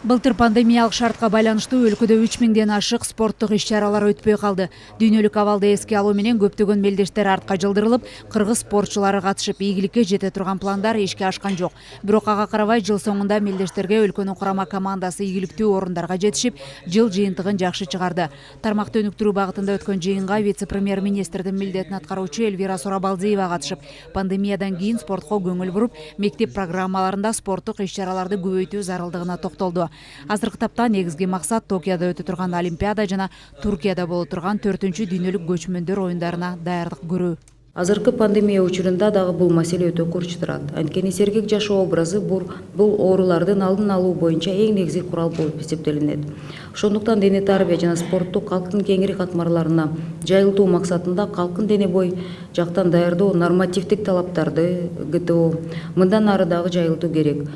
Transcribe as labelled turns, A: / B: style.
A: Былтыр пандемиялык шартка байланыштуу өлкөдө 3000ден ашык спорттук иш-чаралар өтпөй калды. Дүйнөлүк абалды эске алуу менен көптөгөн мелдештер артка жылдырылып, кыргыз спортчулары катышып ийгиликке жете турган пландар ишке ашкан жок. Бирок ага карабай жыл соңунда мелдештерге өлкөнүн курама командасы ийгиликтүү орундарга жетишип, жыл жыйынтыгын жакшы чыгарды. Тармакты өнүктүрүү багытында өткөн жыйынга вице-премьер-министрдин милдетин аткаруучу Элвира Сурабалдиева катышып, пандемиядан кийин спортко көңүл буруп, мектеп программаларында спорттук иш-чараларды көбөйтүү зарылдыгына токтолду. Азыркы тапта негизги максат Токиодо өтө турган Олимпиада жана Туркияда боло турган 4-чү дүйнөлүк көчмөндөр оюндарына даярдык көрүү.
B: Азыркы пандемия учурунда дагы бул маселе өтө курчтурат. Анткени сергек жашоо образы бул оорулардын алдын алуу боюнча эң негизги курал болуп эсептелинет. Ошондуктан дене тарбия жана спортту калктын кеңири катмарларына жайылтуу максатында калктын дене бой жактан даярдоо нормативдик талаптарды ГТО мындан ары дагы жайылтуу керек.